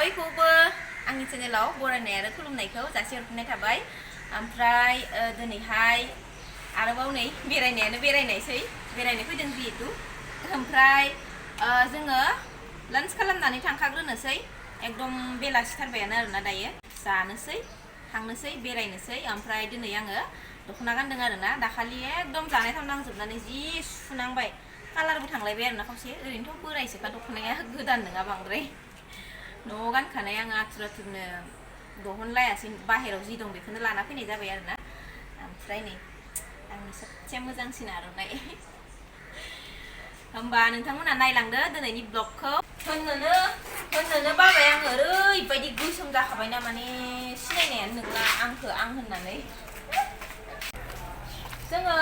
बयखौबो आंनि चेनेलाव बरायनाय आरो खुलुमनायखौ जासिहरफिननाय थाबाय। ओमफ्राय दिनैहाय आरोबाव नै बेरायनायसै बेरायनो फैदों जिहेतु। ओमफ्राय जोङो लान्च खालामनानै थांखाग्रोनोसै। एकदम बेलासिथारबायानो आरोना दायो जानोसै थांनोसै बेरायनोसै। ओमफ्राय दिनै आङो दख'ना गानदों आरोना दाखालि एकदम जानाय थाव नांजोबनानै जि सुनांबाय कालारबो थांलायबाय आरोना खावसे। ओरैनोथ' बोरायसोखा दख'नाया गोदान नङा बांद्राय। न'आव गानखानाय आङो आथुर आथुरनो दिहुनलायासै बाहेरायाव जि दं बेखौनो लाना फैनाय जाबाय आरोना। ओमफ्राय नै आंनि सबसे मोजांसिन आर'नाइ। होमबा नोंथांमोना नायलांदो दिनैनि ब्लगखौ। होननोनो बाबाय आङो ओरैबायदि गोसोम जाखाबायना माने सिनायनायानो नंला आं होननानै। जोङो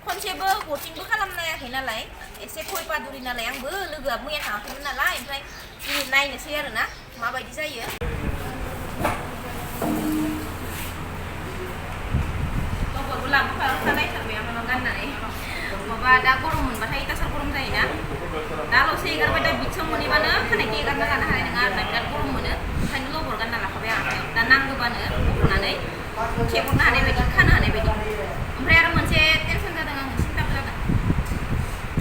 खनसेबो बटिंबो खालामनायाखै नालाय एसे खय पादुरि नालाय आंबो लोगोआ मैया थाङाखैमोन नालाय। ओमफ्राय दिनै नायनोसै आरोना माबायदि जायो। गावबाबो लाबोफानायथारबाय आं गाननानै माबा दा गरम मोनबाथाय दासार गरम जायोना दाल'सो एगारबाय। दा बिथिं मोनहैबानो खानायखौ एगारना लानो हानाय नङा आरोना बिराद गरम मोनो। ओंखायनो लबर गानना लाखाबाय आं आखायाव दा नांगौबानो बख'नानै खेबहरनो हानाय बायदि खानो हानाय बायदि। ओमफ्राय आरो मोनसे टेनसन जादों आङो सिन्थाबो जादों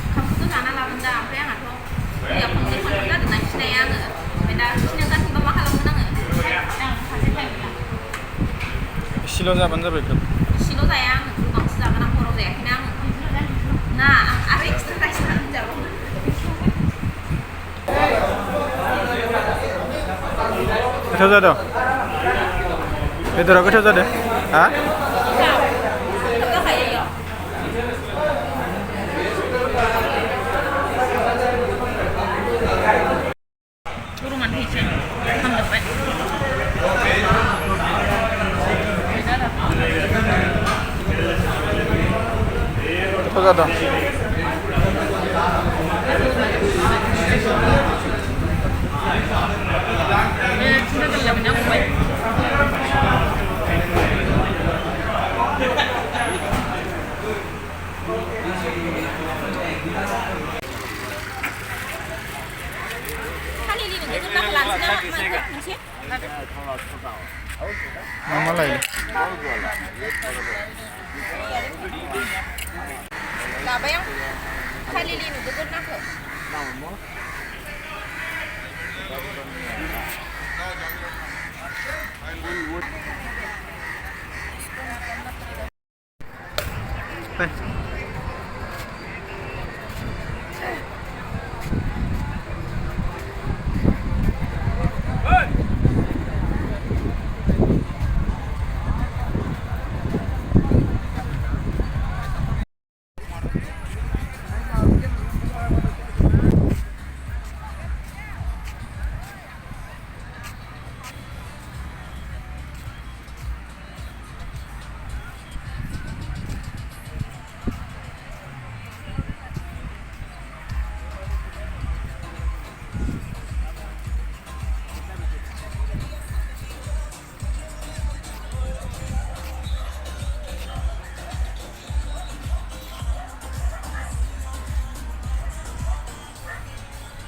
ओंखामखौथ' जाना लागोन दा। ओमफ्राय आंहाथ' दैया खनसे जादोंना खिनाया आङो। ओमफ्राय दा खिनो गासैबा मा खालामगोन आङो इसेल' जाबानो जाबाय। इसेल' जाया आङो गोबांसो जागोन आं हराव जायाखैना आङो ना आं आरो एक्सट्रा राइस जागोन जाबावगोन। गोथाव जादों बेदरा गोथाव जादों हा गरमानो फैसै हामजोब्बाय। गोथाव जादों। मा लायो लाबाय आं खालिलि नुदों नाखौ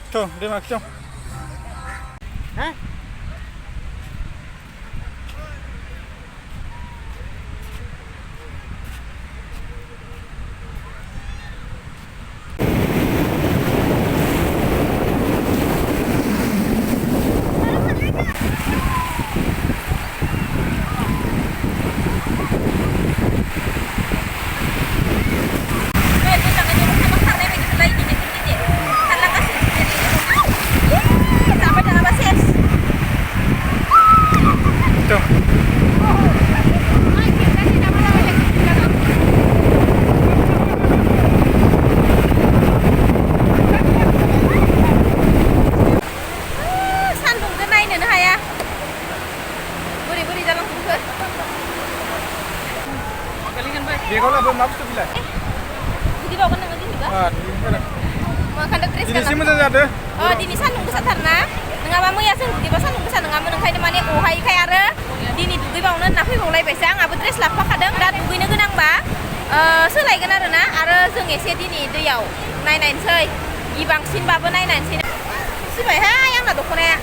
Tuh, dia makan. Hah? Begal lah belum nafsu bila. Di bawah kan nanti juga. Makan dress kan. Ini sih mana ada? Oh, di sandung besar karena nengaba मैया जों दुगैबा सान्दुं गोसा नङामोन ओंखायनो माने अहायखाय आरो दिनै दुगैबावनो होनना फैबावलायबायसो। आंहाबो ड्रेस लाबोफाखादों दा दुगैनो गोनांबा सोलायगोन आरोना। आरो जों एसे दिनै दैयाव नायनायसै गिबांसिनबाबो नायनायसै। सिबायहाय आंना दख'नाया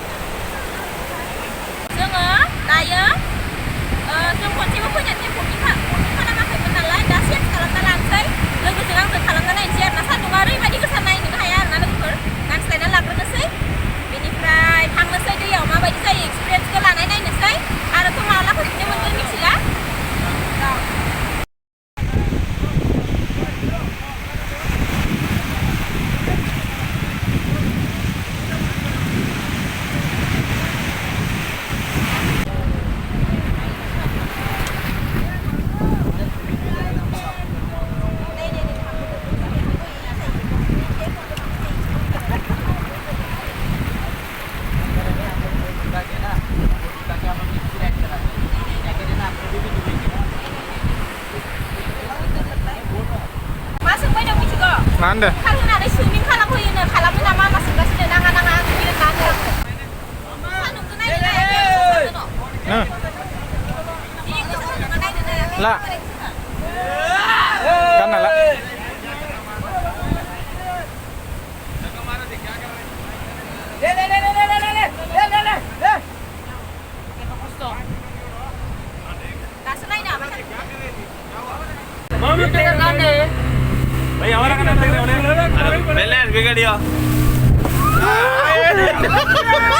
मा होनदों खार होनानै सुइमिं खालामहोयोनो खालामनो नामा मा सोंगासिनो नाङा नाङा आं गेलेनानै सान्दुंखौ नायनो नायाखै ला गानना ला दासो नायनो हाबाय भाई हमारा का पहले बिगड़ियो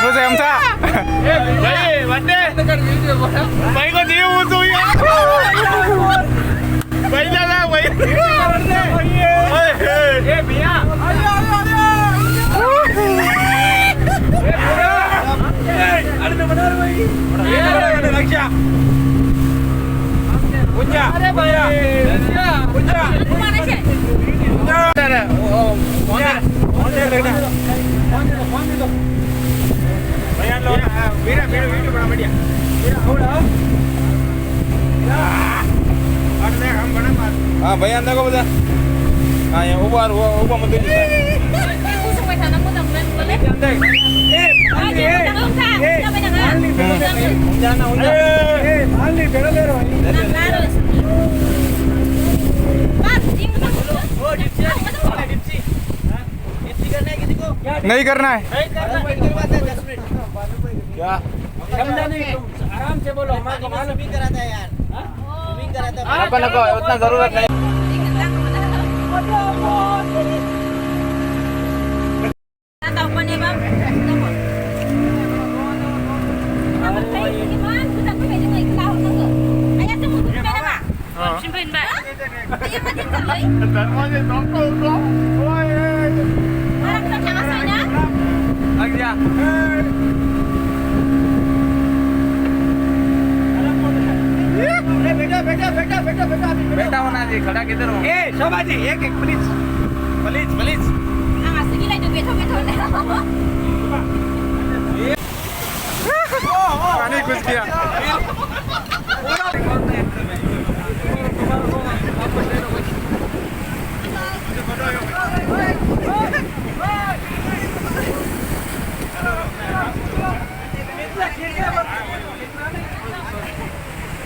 मोजां हमसा भाई बंदे भाई को दिए वो तो यार भाई दादा भाई ए भैया अरे तो बना रहे भाई ये रक्षा उन्या अरे भैया उन्या mana sih अरे उन्या उन्या लगना भैया लो मेरा मेरा वीडियो बना बढ़िया मेरा होड़ा और देख हम बना मार हां भैया अंदर को बता हां ये ऊपर मत दीजिए aku sampai sana aku tak boleh अंदर जाना उन्या ए मान ली बेड़ा ले रहा नहीं करना है क्या समझा नहीं तुम आराम से बोलो मैं को मालूम भी कराता है यार स्विमिंग कराता है अपन को उतना जरूरत नहीं tahu apa nih bang Simpen ba? Ayun ba din tuloy? Parang kita nakasay na? आज्ञा बेटा बेटा बेटा बेटा बेटा बेटा होना जी खड़ा किधर हो ए शोभा जी एक एक please please please Ah, sige lang, beto-beto na. पानी घुस गया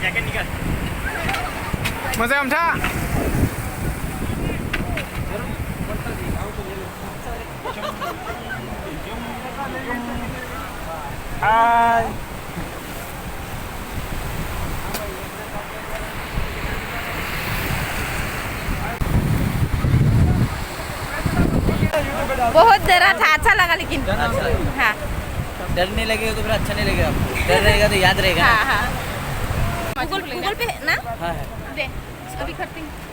जैकेट निकाल मोजां हमसा हाय बहुत डरा था, अच्छा लगा लेकिन हाँ डर नहीं लगेगा तो फिर अच्छा नहीं लगेगा डर रहेगा तो याद रहेगा हाँ हाँ गूगल पे ना हाँ है दे अभी करते हैं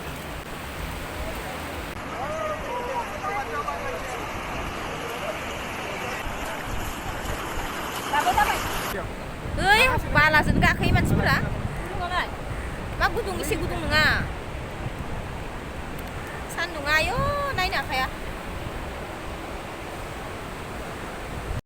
बालाजों गाखोयो मानसिफोरा मा गुदुं एसे गुदुं नङा सान्दुङा आयौ नायनो हाखाया